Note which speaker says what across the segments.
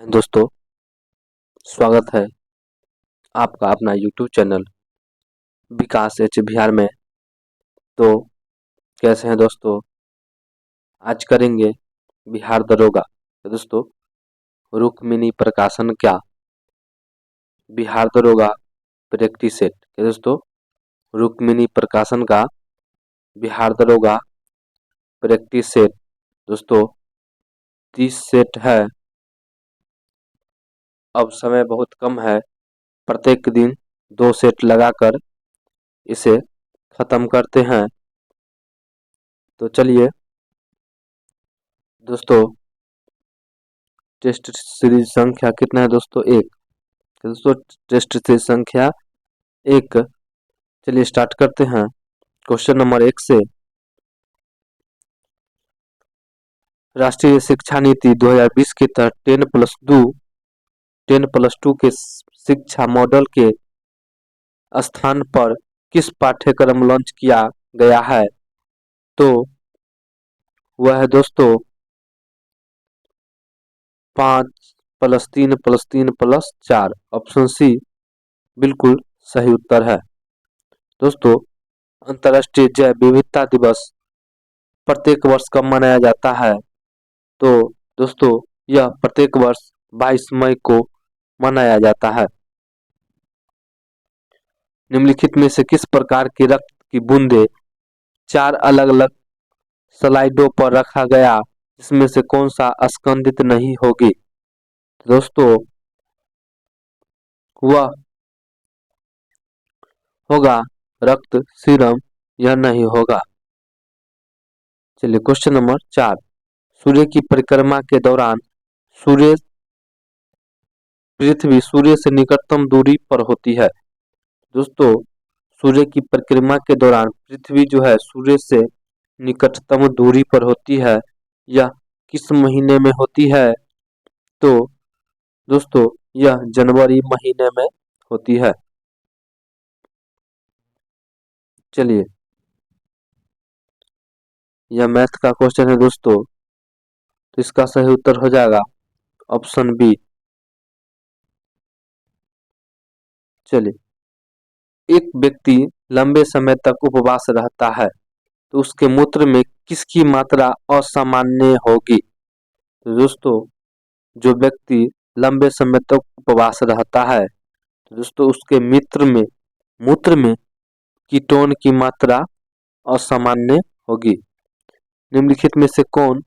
Speaker 1: दोस्तों, स्वागत है आपका अपना यूट्यूब चैनल विकास एच बिहार में। तो कैसे हैं दोस्तों? आज करेंगे बिहार दरोगा। तो दोस्तों, रुक्मिणी प्रकाशन क्या बिहार दरोगा प्रैक्टिस सेट। दोस्तों, रुक्मिणी प्रकाशन का बिहार दरोगा प्रैक्टिस सेट दोस्तों 30 सेट है। अब समय बहुत कम है, प्रत्येक दिन 2 सेट लगाकर इसे खत्म करते हैं। तो चलिए दोस्तों, टेस्ट सीरीज संख्या कितना है दोस्तों? 1। दोस्तों, टेस्ट सीरीज संख्या 1। चलिए स्टार्ट करते हैं क्वेश्चन नंबर 1 से। राष्ट्रीय शिक्षा नीति 2020 के तहत 10+2 के शिक्षा मॉडल के स्थान पर किस पाठ्यक्रम लॉन्च किया गया है? तो वह है दोस्तों 5+3+3+4। ऑप्शन सी बिल्कुल सही उत्तर है। दोस्तों, अंतर्राष्ट्रीय जैव विविधता दिवस प्रत्येक वर्ष कब मनाया जाता है? तो दोस्तों, यह प्रत्येक वर्ष 22 मई को मनाया जाता है। निम्नलिखित में से किस प्रकार की रक्त की बूंदे 4 अलग अलग स्लाइडों पर रखा गया, जिसमें से कौन सा स्कंदित नहीं होगी? दोस्तों, वह होगा रक्त सीरम, यह नहीं होगा। चलिए क्वेश्चन नंबर 4। सूर्य की परिक्रमा के दौरान पृथ्वी सूर्य से निकटतम दूरी पर होती है। दोस्तों, सूर्य की परिक्रमा के दौरान पृथ्वी जो है सूर्य से निकटतम दूरी पर होती है। यह किस महीने में होती है? तो दोस्तों, यह जनवरी महीने में होती है। चलिए, यह मैथ का क्वेश्चन है दोस्तों, तो इसका सही उत्तर हो जाएगा ऑप्शन बी। चलिए, एक व्यक्ति लंबे समय तक उपवास रहता है तो उसके मूत्र में किसकी मात्रा असामान्य होगी? तो दोस्तों, जो व्यक्ति लंबे समय तक उपवास रहता है तो दोस्तों उसके मूत्र में कीटोन की मात्रा असामान्य होगी। निम्नलिखित में से कौन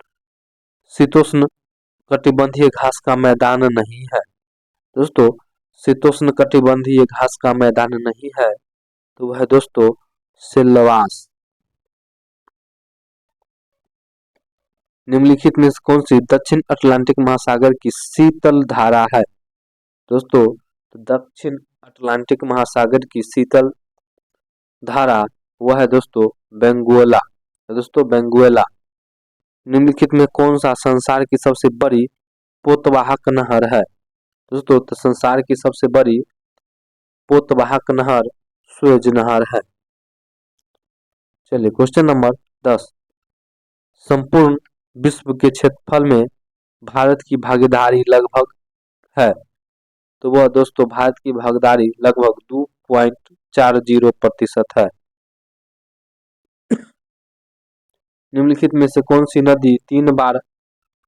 Speaker 1: शीतोष्ण कटिबंधीय घास का मैदान नहीं है? दोस्तों, शीतोष्ण कटिबंधीय घास का मैदान नहीं है तो वह दोस्तों सिलवास। निम्नलिखित में से कौन सी दक्षिण अटलांटिक महासागर की शीतल धारा है? दोस्तों, दक्षिण अटलांटिक महासागर की शीतल धारा वह है दोस्तों बेंगुएला। दोस्तों, बेंगुएला। निम्नलिखित में कौन सा संसार की सबसे बड़ी पोतवाहक नहर है? दोस्तों, तो संसार की सबसे बड़ी पोतवाहक नहर सुएज नहर है। चलिए क्वेश्चन नंबर 10। संपूर्ण विश्व के क्षेत्रफल में भारत की भागीदारी लगभग है, तो वह दोस्तों भारत की भागीदारी लगभग 2.40% है। निम्नलिखित में से कौन सी नदी 3 बार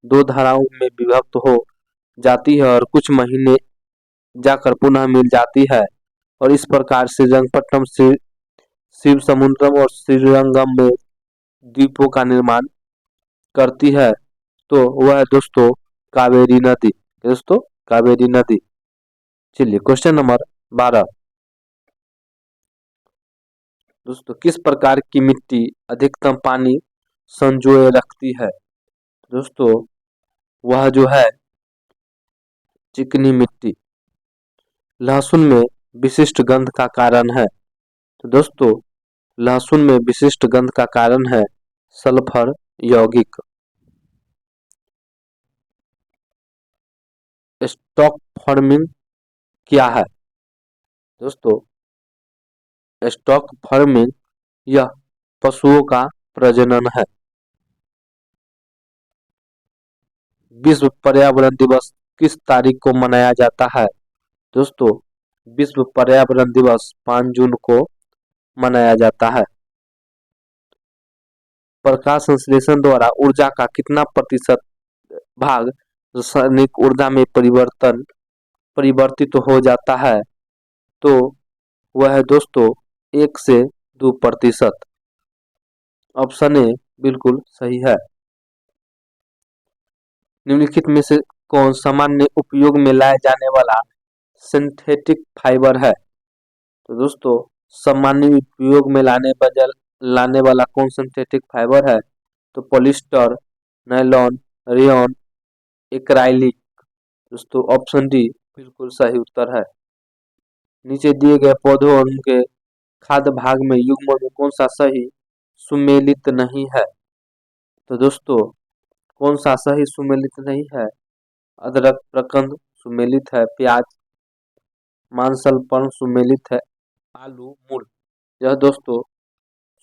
Speaker 1: 2 धाराओं में विभक्त हो जाती है और कुछ महीने जाकर पुनः मिल जाती है और इस प्रकार श्रीरंगपट्टनम शिव समुद्रम और श्रीरंगम में द्वीपों का निर्माण करती है? तो वह है दोस्तों कावेरी नदी। दोस्तों, कावेरी नदी। चलिए क्वेश्चन नंबर 12। दोस्तों, किस प्रकार की मिट्टी अधिकतम पानी संजोए रखती है? दोस्तों, वह जो है चिकनी मिट्टी। लहसुन में विशिष्ट गंध का कारण है? तो दोस्तों, लहसुन में विशिष्ट गंध का कारण है सल्फर यौगिक। स्टॉक फार्मिंग क्या है? दोस्तों, स्टॉक फार्मिंग यह पशुओं का प्रजनन है। विश्व पर्यावरण दिवस किस तारीख को मनाया जाता है? दोस्तों, विश्व पर्यावरण दिवस 5 जून को मनाया जाता है। प्रकाश संश्लेषण द्वारा ऊर्जा का कितना प्रतिशत भाग रासायनिक ऊर्जा में परिवर्तित हो जाता है? तो वह है दोस्तों 1 से 2%। ऑप्शन ए बिल्कुल सही है। निम्नलिखित में से कौन सामान्य उपयोग में लाया जाने वाला सिंथेटिक फाइबर है? तो दोस्तों, सामान्य उपयोग में लाने वाला कौन सिंथेटिक फाइबर है? तो पॉलिस्टर, नायलॉन, रेयॉन, एक्राइलिक। दोस्तों, ऑप्शन डी बिल्कुल सही उत्तर है। नीचे दिए गए पौधों और उनके खाद्य भाग में युग्मों में कौन सा सही सुमेलित नहीं है? तो दोस्तों, कौन सा सही सुमेलित नहीं है? अदरक प्रकंद सुमेलित है, प्याज मांसल पर्ण सुमेलित है, आलू मूल यह दोस्तों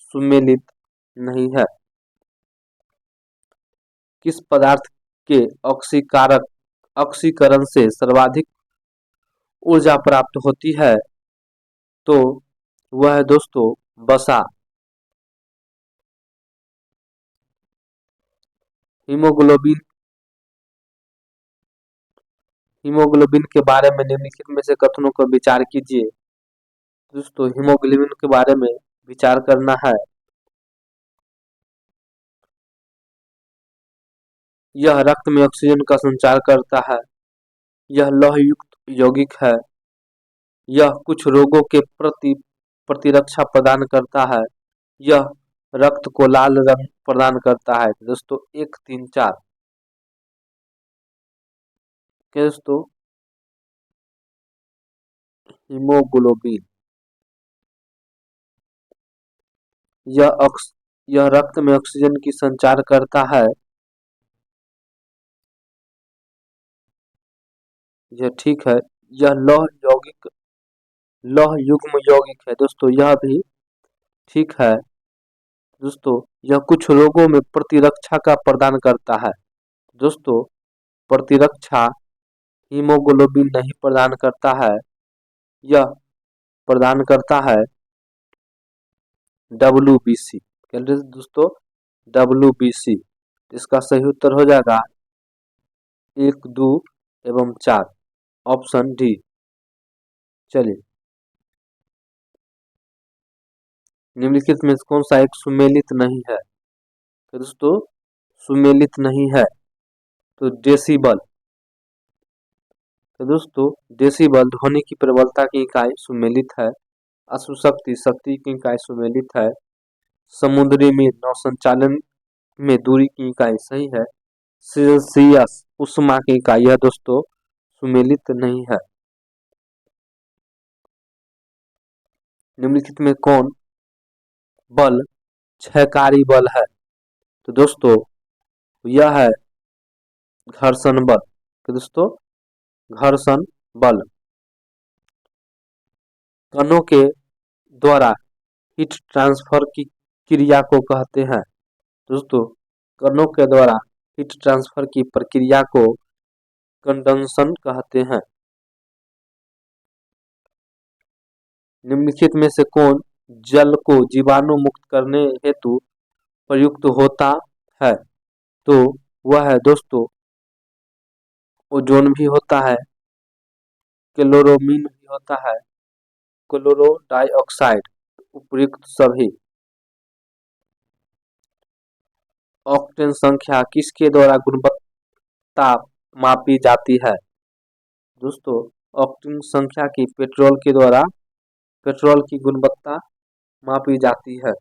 Speaker 1: सुमेलित नहीं है। किस पदार्थ के ऑक्सीकरण से सर्वाधिक ऊर्जा प्राप्त होती है? तो वह है दोस्तों वसा। हीमोग्लोबिन हीमोग्लोबिन के बारे में निम्नलिखित में से कथनों पर विचार कीजिए। दोस्तों, हीमोग्लोबिन के बारे में विचार करना है। यह रक्त में ऑक्सीजन का संचार करता है। यह लौह युक्त यौगिक है। यह कुछ रोगों के प्रति प्रतिरक्षा प्रदान करता है। यह रक्त को लाल रंग प्रदान करता है। दोस्तों 1, 3, 4 क्या दोस्तों? हीमोग्लोबिन यह रक्त में ऑक्सीजन की संचार करता है। यह ठीक है। यह लौह युग्म यौगिक है। दोस्तों, यह भी ठीक है। दोस्तों, यह कुछ रोगों में प्रतिरक्षा का प्रदान करता है। दोस्तों, प्रतिरक्षा हीमोग्लोबिन नहीं प्रदान करता है। यह प्रदान करता है WBC। दोस्तों WBC। इसका सही उत्तर हो जाएगा 1, 2 एवं 4 ऑप्शन डी। चलिए, निम्नलिखित में कौन सा एक सुमेलित नहीं है? तो दोस्तों सुमेलित नहीं है तो डेसिबल। तो दोस्तों डेसिबल ध्वनि की प्रबलता की इकाई सुमेलित है। अश्वशक्ति शक्ति की इकाई सुमेलित है। समुद्री में नौ संचालन में दूरी की इकाई सही है। सेल्सियस उष्मा की इकाई यह दोस्तों सुमेलित नहीं है। निम्नलिखित में कौन बल क्षयकारी बल है? तो दोस्तों यह है घर्षण बल। तो दोस्तों घर्षण बल कणों के द्वारा हीट ट्रांसफर की क्रिया को कहते हैं। दोस्तों, कणों के द्वारा हीट ट्रांसफर की प्रक्रिया को कंडक्शन कहते हैं। निम्नलिखित में से कौन जल को जीवाणु मुक्त करने हेतु प्रयुक्त होता है? तो वह है दोस्तों ओजोन भी होता है, क्लोरोमीन भी होता है, क्लोरो डाइऑक्साइड उपयुक्त सभी। ऑक्टेन संख्या किसके द्वारा गुणवत्ता मापी जाती है? दोस्तों ऑक्टेन संख्या की पेट्रोल की गुणवत्ता मापी जाती है।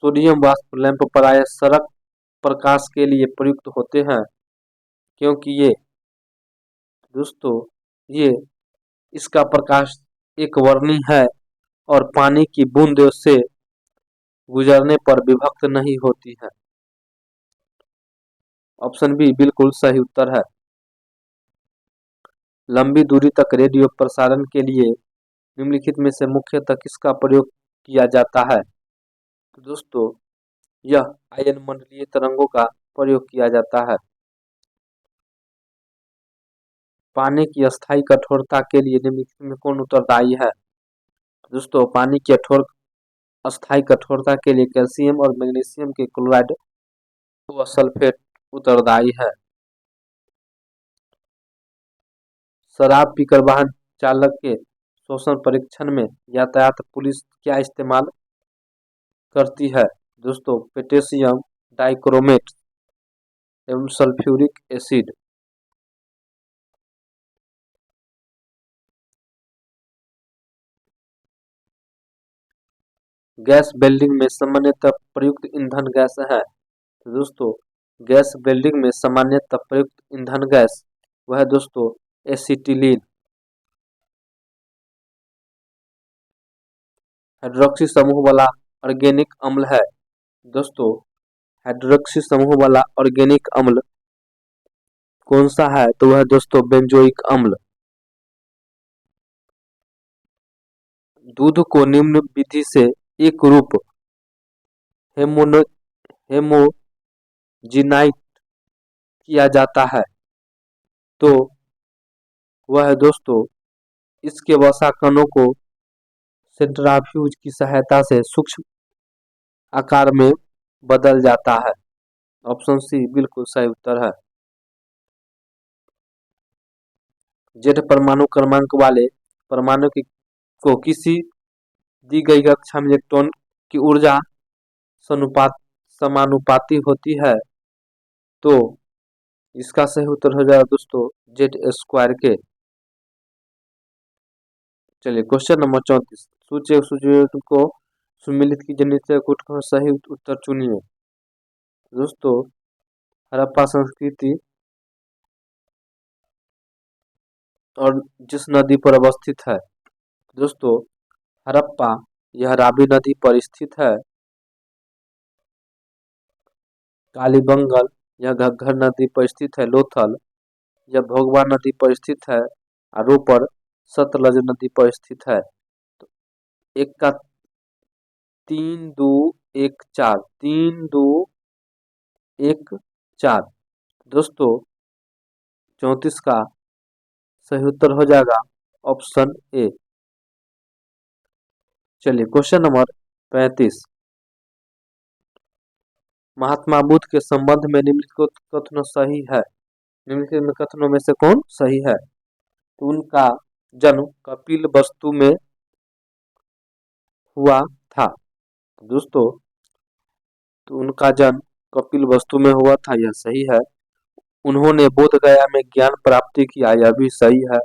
Speaker 1: सोडियम वाष्प लैंप प्रायः सड़क प्रकाश के लिए प्रयुक्त होते हैं क्योंकि ये इसका प्रकाश एक वर्णी है और पानी की बूंद से गुजरने पर विभक्त नहीं होती है। ऑप्शन बी बिल्कुल सही उत्तर है। लंबी दूरी तक रेडियो प्रसारण के लिए निम्नलिखित में से मुख्यतः किसका प्रयोग किया जाता है? तो दोस्तों यह आयनमंडलीय तरंगों का प्रयोग किया जाता है। पानी की अस्थायी कठोरता के लिए निम्नलिखित में कौन उत्तरदायी है? दोस्तों, पानी की अस्थायी कठोरता के लिए कैल्शियम और मैग्नीशियम के क्लोराइड व सल्फेट उत्तरदायी है। शराब पीकर वाहन चालक के शोषण परीक्षण में यातायात पुलिस क्या इस्तेमाल करती है? दोस्तों, पोटेशियम डाइक्रोमेट एवं सल्फ्यूरिक एसिड। गैस वेल्डिंग में सामान्यतः प्रयुक्त ईंधन गैस है। तो दोस्तों, गैस वेल्डिंग में सामान्यतः प्रयुक्त ईंधन गैस वह है दोस्तों एसिटिलीन। हाइड्रोक्सी समूह वाला ऑर्गेनिक अम्ल है। दोस्तों, हाइड्रोक्सी समूह वाला ऑर्गेनिक अम्ल कौन सा है? तो वह दोस्तों बेंजोइक अम्ल। दूध को निम्न विधि से एक रूप हेमोजिनाइट किया जाता है तो वह है दोस्तों इसके वसा कणों को सेंट्राफ्यूज की सहायता से सूक्ष्म आकार में बदल जाता है। ऑप्शन सी बिल्कुल सही उत्तर है। जेड परमाणु क्रमांक वाले परमाणु को किसी दी गई कक्षा में इलेक्ट्रॉन की ऊर्जा समानुपाती होती है तो इसका सही उत्तर हो जाएगा दोस्तों जेड स्क्वायर के। चलिए क्वेश्चन नंबर 34, सूची को सुमिलित की जनित कुट का सही उत्तर चुनिए। दोस्तों, हड़प्पा संस्कृति और जिस नदी पर अवस्थित है? दोस्तों, हड़प्पा यह रावी नदी पर स्थित है। कालीबंगन यह घग्घर नदी पर स्थित है। लोथल यह भोगवा नदी पर स्थित है। और रोपड़ सतलज नदी पर स्थित है। तो एक का 3, 2, 1, 4 3, 2, 1, 4 दोस्तों 34 का सही उत्तर हो जाएगा ऑप्शन ए। चलिए क्वेश्चन नंबर 35, महात्मा बुद्ध के संबंध में निम्नलिखित कथन सही है? निम्नलिखित में कथनों में से कौन सही है? तो उनका जन्म कपिल वस्तु में हुआ था। दोस्तों, तो उनका जन्म कपिल वस्तु में हुआ था, यह सही है। उन्होंने बोध गया में ज्ञान प्राप्ति किया, यह भी सही है।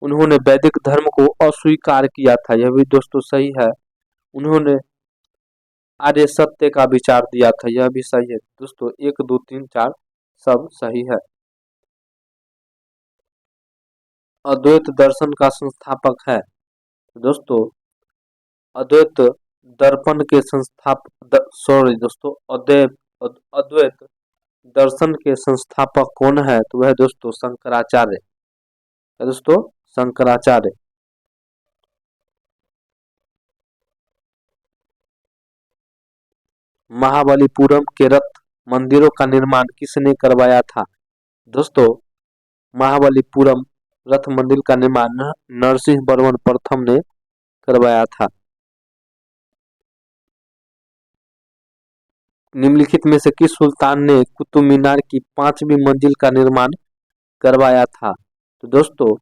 Speaker 1: उन्होंने वैदिक धर्म को अस्वीकार किया था, यह भी दोस्तों सही है। उन्होंने आर्य सत्य का विचार दिया था, यह भी सही है। दोस्तों 1, 2, 3, 4 सब सही है। अद्वैत दर्शन का संस्थापक है। दोस्तों, अद्वैत दर्पण के अद्वैत दर्शन के संस्थापक कौन है? तो वह दोस्तों शंकराचार्य है। दोस्तों शंकराचार्य। महाबलीपुरम के रथ मंदिरों का निर्माण किसने करवाया था? दोस्तों, महाबलीपुरम रथ मंदिर का निर्माण नरसिंह वर्मन प्रथम ने करवाया था। निम्नलिखित में से किस सुल्तान ने कुतुब मीनार की 5वीं मंजिल का निर्माण करवाया था? तो दोस्तों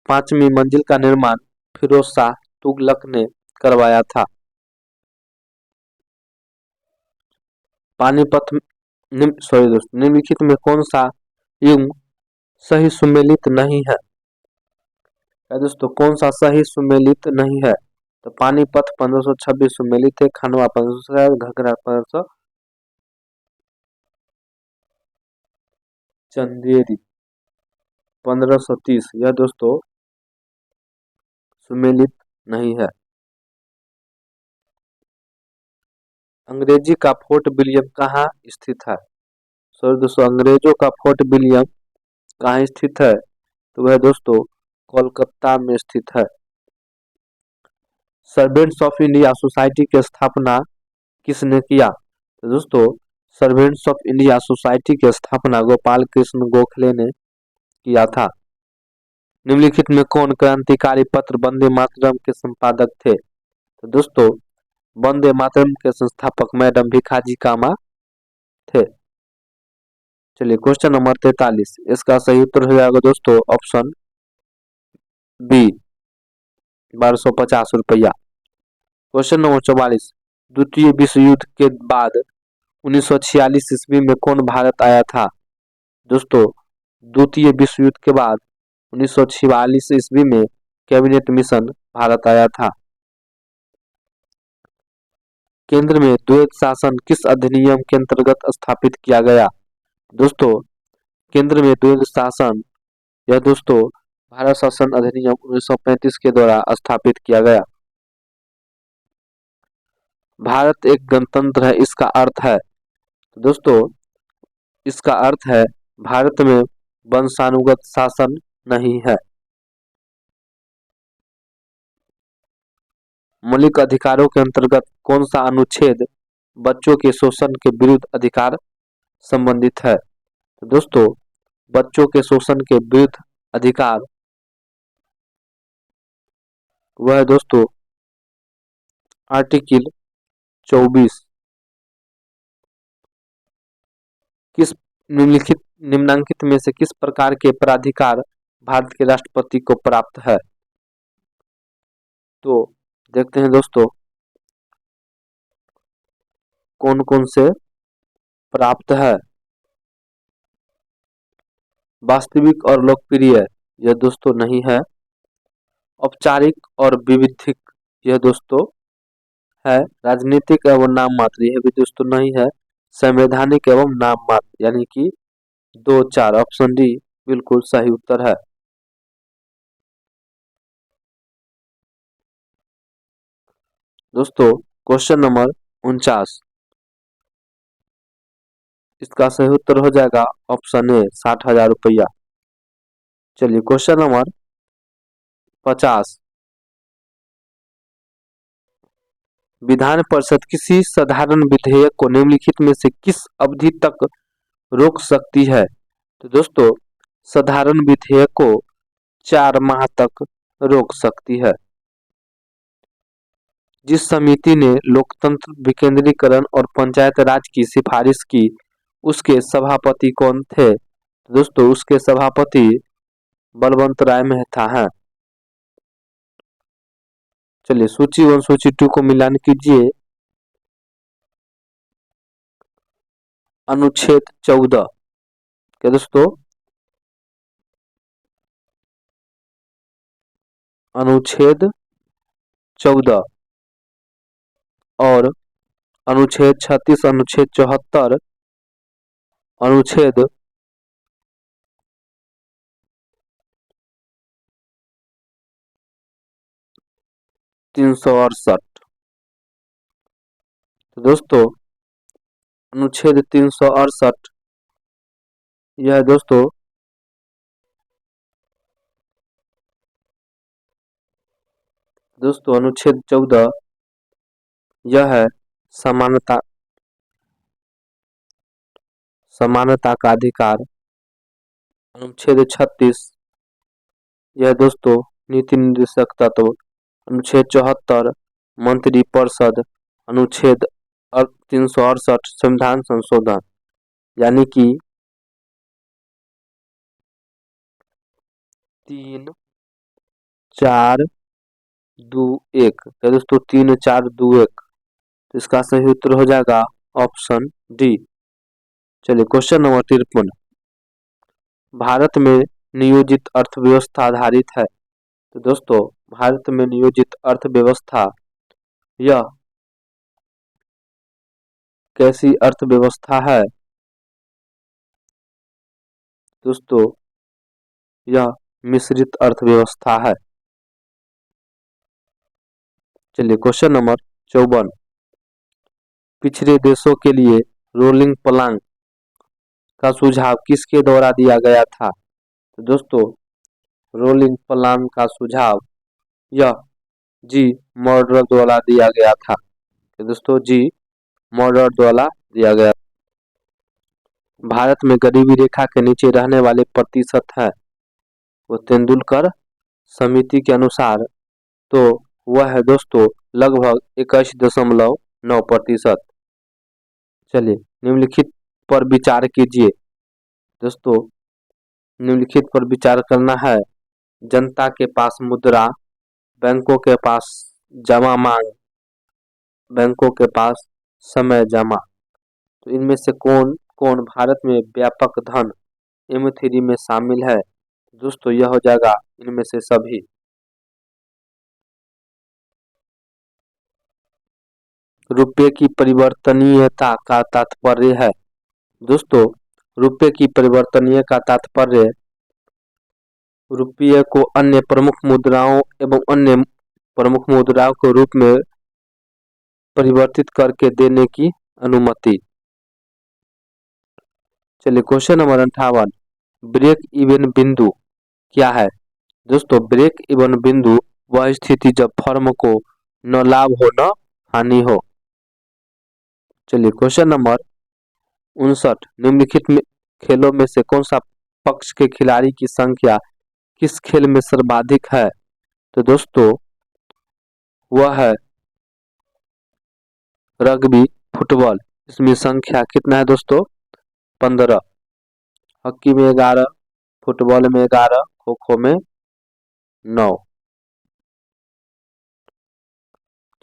Speaker 1: 5वीं मंजिल का निर्माण फिरोज शाह तुगलक ने करवाया था। पानीपत निम्नलिखित में कौन सा युग सही सुमेलित नहीं है? दोस्तों कौन सा सही सुमेलित नहीं है? तो पानीपत 1526 सुमेलित है। खानवा 1500, घघरा 1500, चंदेरी 1530 यह दोस्तों सुमेलित नहीं है। अंग्रेजी का फोर्ट विलियम कहाँ स्थित है? सॉरी दोस्तों, अंग्रेजों का फोर्ट विलियम कहाँ स्थित है? तो वह दोस्तों कोलकाता में स्थित है। सर्वेंट्स ऑफ इंडिया सोसाइटी की स्थापना किसने किया? तो दोस्तों सर्वेंट्स ऑफ इंडिया सोसाइटी की स्थापना गोपाल कृष्ण गोखले ने किया था। निम्नलिखित में कौन क्रांतिकारी पत्र वंदे मातरम के संपादक थे? तो दोस्तों वंदे मातरम के संस्थापक मैडम भिखाजी कामा थे। चलिए क्वेश्चन नंबर 43, इसका सही उत्तर हो जाएगा दोस्तों ऑप्शन बी 1250 रुपया। क्वेश्चन नंबर 44, द्वितीय विश्व युद्ध के बाद 1946 ईस्वी में कौन भारत आया था? दोस्तों द्वितीय विश्व युद्ध के बाद 1946 ईस्वी में कैबिनेट मिशन भारत आया था। केंद्र में द्वैध शासन किस अधिनियम के अंतर्गत स्थापित किया गया? दोस्तों केंद्र में द्वैध शासन यह दोस्तों भारत शासन अधिनियम 1935 के द्वारा स्थापित किया गया। भारत एक गणतंत्र है, इसका अर्थ है? तो दोस्तों इसका अर्थ है भारत में वंशानुगत शासन नहीं है। मौलिक अधिकारों के अंतर्गत कौन सा अनुच्छेद बच्चों के शोषण के विरुद्ध अधिकार संबंधित है? तो दोस्तों बच्चों के शोषण के विरुद्ध अधिकार वह है दोस्तों आर्टिकल 24। किस निम्नांकित में से किस प्रकार के प्राधिकार भारत के राष्ट्रपति को प्राप्त है? तो देखते हैं दोस्तों कौन कौन से प्राप्त है। वास्तविक और लोकप्रिय यह दोस्तों नहीं है। औपचारिक और विविधिक यह दोस्तों है। राजनीतिक एवं नाम मात्र यह भी दोस्तों नहीं है। संवैधानिक एवं नाम मात्र यानी कि 2-4 ऑप्शन डी बिल्कुल सही उत्तर है। दोस्तों क्वेश्चन नंबर 49, इसका सही उत्तर हो जाएगा ऑप्शन ए 60,000 रुपया। चलिए क्वेश्चन नंबर 50, विधान परिषद किसी साधारण विधेयक को निम्नलिखित में से किस अवधि तक रोक सकती है? तो दोस्तों साधारण विधेयक को 4 माह तक रोक सकती है। जिस समिति ने लोकतंत्र विकेंद्रीकरण और पंचायत राज की सिफारिश की उसके सभापति कौन थे? दोस्तों उसके सभापति बलवंत राय मेहता हैं। चलिए सूची 1 सूची 2 को मिलान कीजिए। अनुच्छेद 14 क्या दोस्तों? अनुच्छेद 14 और अनुच्छेद 36, अनुच्छेद 74, अनुच्छेद 368। तो दोस्तों अनुच्छेद 368 यह दोस्तों अनुच्छेद 14 यह है समानता का अधिकार। अनुच्छेद 36 यह दोस्तों नीति निर्देशक तत्व। अनुच्छेद 74 मंत्री परिषद। अनुच्छेद 368 संविधान संशोधन यानी कि 3 4 2 1 है दोस्तों 3 4 2 1। तो इसका सही उत्तर हो जाएगा ऑप्शन डी। चलिए क्वेश्चन नंबर 53, भारत में नियोजित अर्थव्यवस्था आधारित है। तो दोस्तों भारत में नियोजित अर्थव्यवस्था यह कैसी अर्थव्यवस्था है? दोस्तों यह मिश्रित अर्थव्यवस्था है। चलिए क्वेश्चन नंबर 54, पिछड़े देशों के लिए रोलिंग प्लान का सुझाव किसके द्वारा दिया गया था? तो दोस्तों रोलिंग प्लान का सुझाव यह जी मॉडल द्वारा दिया गया था। तो दोस्तों जी मॉडल द्वारा दिया गया। भारत में गरीबी रेखा के नीचे रहने वाले प्रतिशत है, वो तेंदुलकर समिति के अनुसार तो वह है दोस्तों लगभग 21.9%। चलिए निम्नलिखित पर विचार कीजिए। दोस्तों निम्नलिखित पर विचार करना है। जनता के पास मुद्रा, बैंकों के पास जमा मांग, बैंकों के पास समय जमा। तो इनमें से कौन कौन भारत में व्यापक धन M3 में शामिल है? दोस्तों यह हो जाएगा इनमें से सभी। रुपये की परिवर्तनीयता का तात्पर्य है, दोस्तों रुपये की परिवर्तनीय का तात्पर्य रुपये को अन्य प्रमुख मुद्राओं एवं अन्य प्रमुख मुद्राओं के रूप में परिवर्तित करके देने की अनुमति। चलिए क्वेश्चन नंबर 58, ब्रेक इवन बिंदु क्या है? दोस्तों ब्रेक इवन बिंदु वह स्थिति जब फर्म को न लाभ हो न हानि हो। चलिए क्वेश्चन नंबर 59, निम्नलिखित में खेलों में से कौन सा पक्ष के खिलाड़ी की संख्या किस खेल में सर्वाधिक है? तो दोस्तों वह है रग्बी फुटबॉल। इसमें संख्या कितना है दोस्तों? 15। हॉकी में 11, फुटबॉल में 11, खो खो में 9।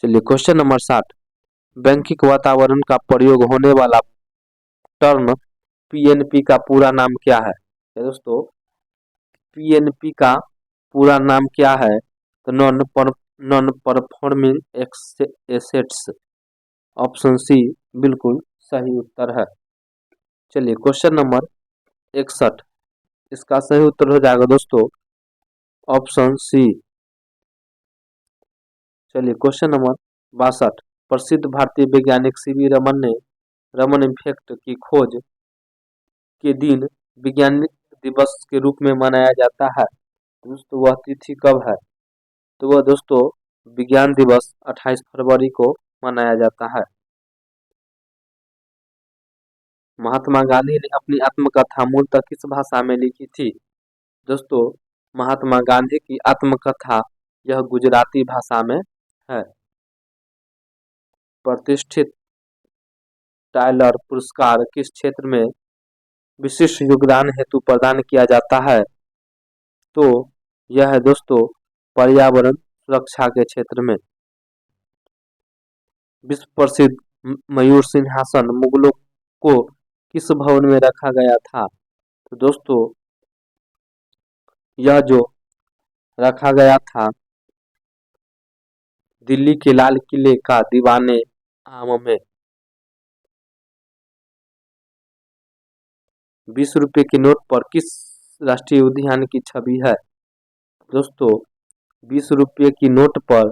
Speaker 1: चलिए क्वेश्चन नंबर 60, बैंकिंग वातावरण का प्रयोग होने वाला टर्म PNP का पूरा नाम क्या है? तो दोस्तों PNP का पूरा नाम क्या है? तो non performing assets. Option C बिल्कुल सही उत्तर है। चलिए क्वेश्चन नंबर 61, इसका सही उत्तर हो जाएगा दोस्तों ऑप्शन सी। चलिए क्वेश्चन नंबर 62, प्रसिद्ध भारतीय वैज्ञानिक CV रमन ने रमन इफेक्ट की खोज के दिन विज्ञान दिवस के रूप में मनाया जाता है। दोस्तों वह तिथि कब है? तो वह दोस्तों विज्ञान दिवस 28 फरवरी को मनाया जाता है। महात्मा गांधी ने अपनी आत्मकथा मूलतः किस भाषा में लिखी थी? दोस्तों महात्मा गांधी की आत्मकथा यह गुजराती भाषा में है। प्रतिष्ठित टाइलर पुरस्कार किस क्षेत्र में विशिष्ट योगदान हेतु प्रदान किया जाता है? तो यह है दोस्तों पर्यावरण सुरक्षा के क्षेत्र में। विश्व प्रसिद्ध मयूर सिंहासन मुगलों को किस भवन में रखा गया था? तो दोस्तों यह जो रखा गया था दिल्ली के लाल किले का दीवाने आम में। 20 रुपए के नोट पर किस राष्ट्रीय उद्यान की छवि है? दोस्तों 20 रुपये की नोट पर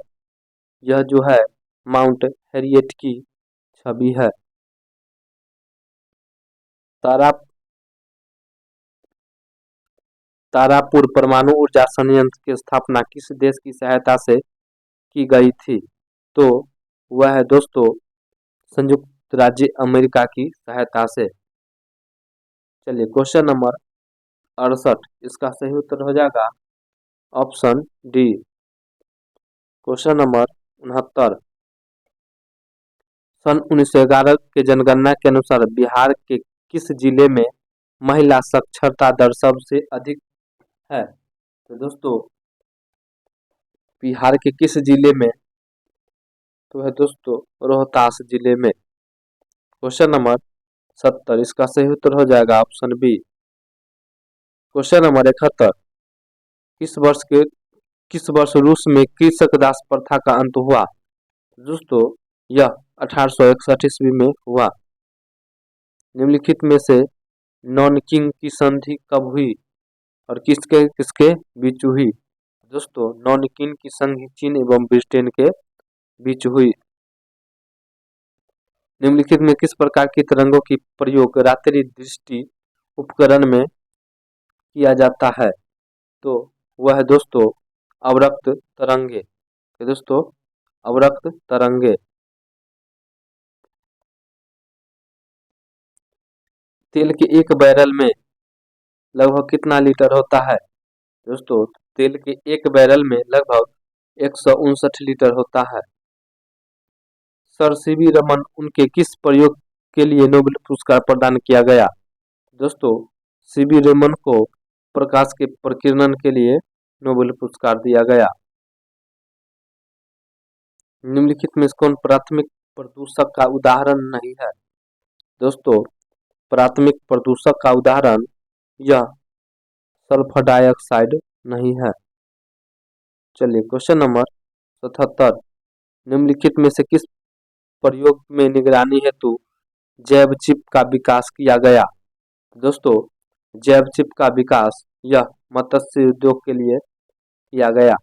Speaker 1: यह जो है माउंट हैरियट की छवि है। तारापुर परमाणु ऊर्जा संयंत्र की स्थापना किस देश की सहायता से की गई थी? तो वह है दोस्तों संयुक्त राज्य अमेरिका की सहायता से। चलिए क्वेश्चन नंबर 68, इसका सही उत्तर हो जाएगा ऑप्शन डी। क्वेश्चन नंबर 69, सन 1911 के जनगणना के अनुसार बिहार के किस जिले में महिला साक्षरता दर सबसे अधिक है? तो दोस्तों बिहार के किस जिले में? तो है दोस्तों रोहतास जिले में। क्वेश्चन नंबर 70, इसका सही उत्तर हो जाएगा ऑप्शन बी। क्वेश्चन नंबर 71, किस वर्ष रूस में कृषक दास प्रथा का अंत हुआ? दोस्तों यह 1861 ईस्वी में हुआ। निम्नलिखित में से नॉनकिंग की संधि कब हुई और किसके किसके बीच हुई? दोस्तों नॉनकिंग की संधि चीन एवं ब्रिटेन के बीच हुई। निम्नलिखित में किस प्रकार की तरंगों की प्रयोग रात्रि दृष्टि उपकरण में किया जाता है? तो वह है दोस्तों अवरक्त तरंगे। दोस्तों अवरक्त तरंगे। तेल के एक बैरल में लगभग कितना लीटर होता है? दोस्तों, तेल के एक बैरल में लगभग 159 लीटर होता है। सर सीवी रमन उनके किस प्रयोग के लिए नोबेल पुरस्कार प्रदान किया गया? दोस्तों, सीवी रमन को प्रकाश के प्रकीर्णन के लिए नोबेल पुरस्कार दिया गया। निम्नलिखित में से कौन प्राथमिक प्रदूषक का उदाहरण नहीं है? दोस्तों, प्राथमिक प्रदूषक का उदाहरण यह सल्फर डाइऑक्साइड नहीं है। चलिए क्वेश्चन नंबर 77। निम्नलिखित में से किस प्रयोग में निगरानी हेतु जैव चिप का विकास किया गया? दोस्तों, जैव चिप का विकास यह मत्स्य उद्योग के लिए किया गया।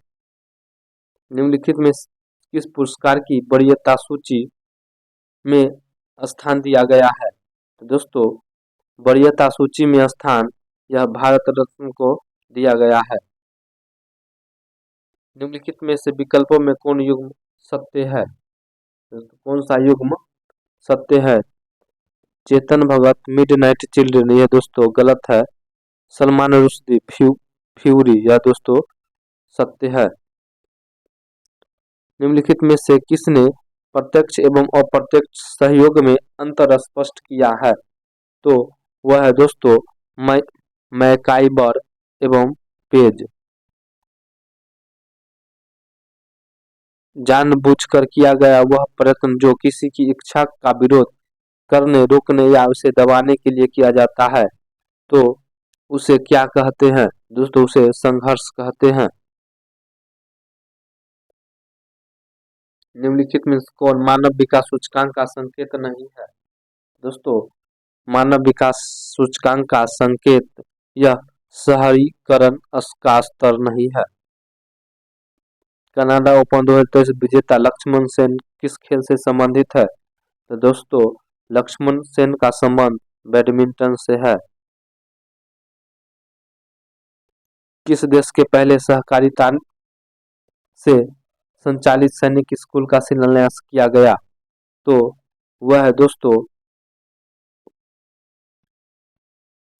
Speaker 1: निम्नलिखित में किस पुरस्कार की वरीयता सूची में स्थान दिया गया है? तो दोस्तों, वरीयता सूची में स्थान यह भारत रत्न को दिया गया है। निम्नलिखित में से विकल्पों में कौन युग्म सत्य है? कौन सा युग्म सत्य है? चेतन भगत, मिडनाइट चिल्ड्रन, यह दोस्तों गलत है। सलमान रुश्दी, फ्यूरी, यह दोस्तों सत्य है। निम्नलिखित में से किसने प्रत्यक्ष एवं अप्रत्यक्ष सहयोग में अंतर स्पष्ट किया है? तो वह है दोस्तों मैकाइबर एवं पेज। जानबूझकर किया गया वह प्रयत्न जो किसी की इच्छा का विरोध करने, रोकने या उसे दबाने के लिए किया जाता है, तो उसे क्या कहते हैं? दोस्तों, उसे संघर्ष कहते हैं। निम्नलिखित में कौन मानव विकास सूचकांक का संकेत नहीं है? दोस्तों, मानव विकास सूचकांक का संकेत यह शहरीकरण का स्तर नहीं है। कनाडा ओपन 2023 विजेता लक्ष्मण सेन किस खेल से संबंधित है? तो दोस्तों, लक्ष्मण सेन का संबंध बैडमिंटन से है। किस देश के पहले सहकारिता से संचालित सैनिक स्कूल का शिलान्यास किया गया? तो वह है दोस्तों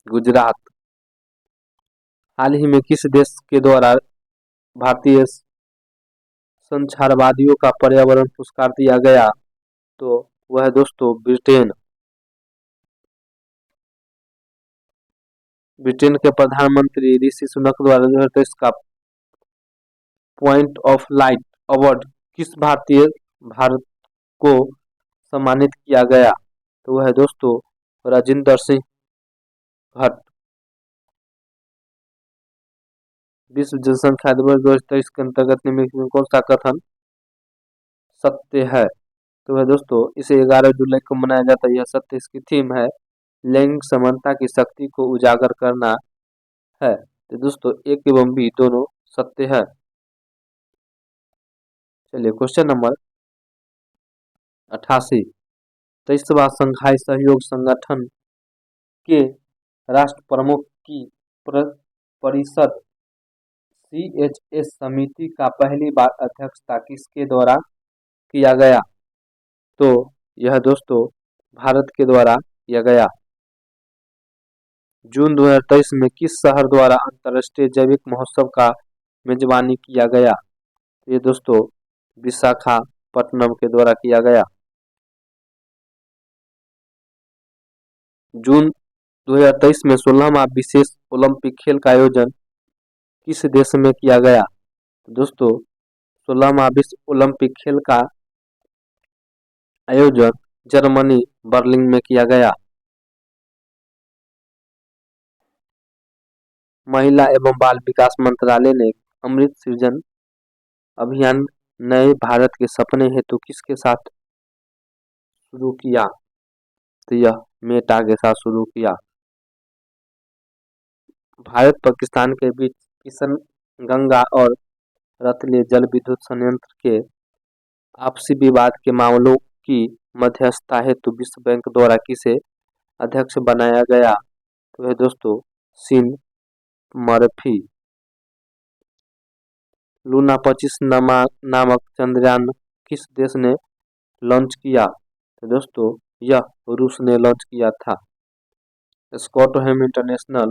Speaker 1: गुजरात। हाल ही में किस देश के द्वारा भारतीय संचारवादियों का पर्यावरण पुरस्कार दिया गया? तो वह है दोस्तों ब्रिटेन। ब्रिटेन के प्रधानमंत्री ऋषि सुनक द्वारा 2023 का पॉइंट ऑफ लाइट अवार्ड किस भारत को सम्मानित किया गया? तो वह है दोस्तों राजिंदर सिंह भट्ट। विश्व जनसंख्या दिवस 2023 के अंतर्गत निम्नलिखित में कौन सा कथन सत्य है? तो वह दोस्तों इसे 11 जुलाई को मनाया जाता है। यह सत्य इसकी थीम है। लैंगिक समानता की शक्ति को उजागर करना है। तो दोस्तों एक एवं बी दोनों सत्य है। चलिए क्वेश्चन नंबर 88। 23वां शंघाई सहयोग संगठन के राष्ट्र प्रमुख की परिषद CHS समिति का पहली बार अध्यक्षता किसके द्वारा किया गया? तो यह दोस्तों भारत के द्वारा किया गया। जून 2023 में किस शहर द्वारा अंतर्राष्ट्रीय जैविक महोत्सव का मेजबानी किया गया? ये दोस्तों विशाखापट्टनम के द्वारा किया गया। जून 2023 में 16वां विशेष ओलंपिक खेल का आयोजन किस देश में किया गया? दोस्तों 16वां विश्व ओलंपिक खेल का आयोजन जर्मनी बर्लिन में किया गया। महिला एवं बाल विकास मंत्रालय ने अमृत सृजन अभियान नए भारत के सपने हेतु किसके साथ शुरू किया? तो यह मेटा के साथ शुरू किया। भारत पाकिस्तान के बीच किशन गंगा और रतले जल विद्युत संयंत्र के आपसी विवाद के मामलों की मध्यस्थता हेतु विश्व बैंक द्वारा किसे अध्यक्ष बनाया गया? तो है दोस्तों सीन मर्फी। लूना 25 नामक चंद्रयान किस देश ने लॉन्च किया? तो दोस्तों यह रूस ने लॉन्च किया था। स्कॉटहैम इंटरनेशनल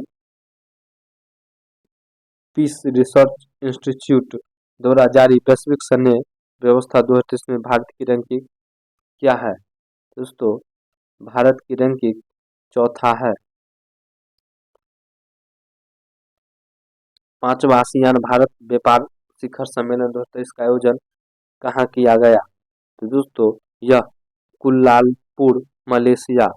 Speaker 1: पीस रिसर्च इंस्टीट्यूट द्वारा जारी वैश्विक सैन्य व्यवस्था 2023 में भारत की रैंकिंग क्या है? दोस्तों, भारत की रैंकिंग चौथा है। 5वां आसियान भारत व्यापार शिखर सम्मेलन 2023 का आयोजन कहाँ किया गया? तो दोस्तों, यह कुलालपुर, मलेशिया।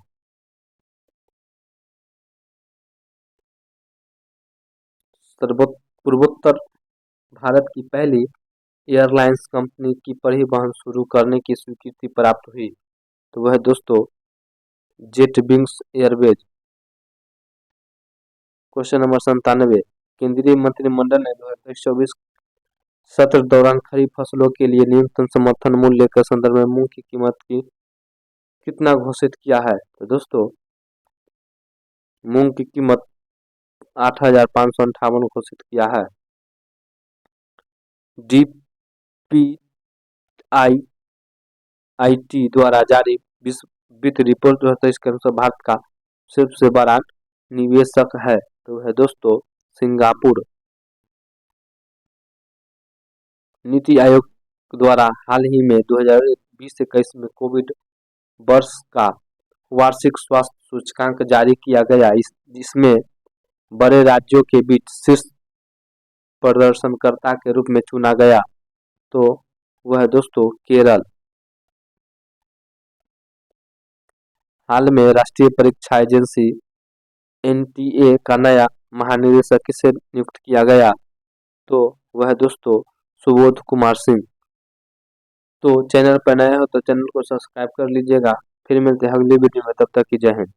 Speaker 1: पूर्वोत्तर भारत की पहली एयरलाइंस कंपनी की परिवहन शुरू करने की स्वीकृति प्राप्त हुई, तो वह दोस्तों jet wings Airways. Question number 97, केंद्रीय मंत्रिमंडल ने 2023-24 सत्र दौरान खरीफ फसलों के लिए न्यूनतम समर्थन मूल्य के संदर्भ में मूंग की कीमत की कितना घोषित किया है? तो दोस्तों, मूंग की कीमत 8,558 घोषित किया है। DPIIT द्वारा जारी विश्व वित्त रिपोर्ट 2023 के अनुसार भारत का सबसे बड़ा निवेशक है, तो है दोस्तों सिंगापुर। नीति आयोग द्वारा हाल ही में 2020-21 में कोविड वर्ष का वार्षिक स्वास्थ्य सूचकांक जारी किया गया। इसमें बड़े राज्यों के बीच शीर्ष प्रदर्शनकर्ता के रूप में चुना गया, तो वह दोस्तों केरल। हाल में राष्ट्रीय परीक्षा एजेंसी एनटीए का नया महानिदेशक किसे नियुक्त किया गया? तो वह दोस्तों सुबोध कुमार सिंह। तो चैनल पर नए हो तो चैनल को सब्सक्राइब कर लीजिएगा। फिर मिलते हैं अगली वीडियो में, तब तक की जय हिंद।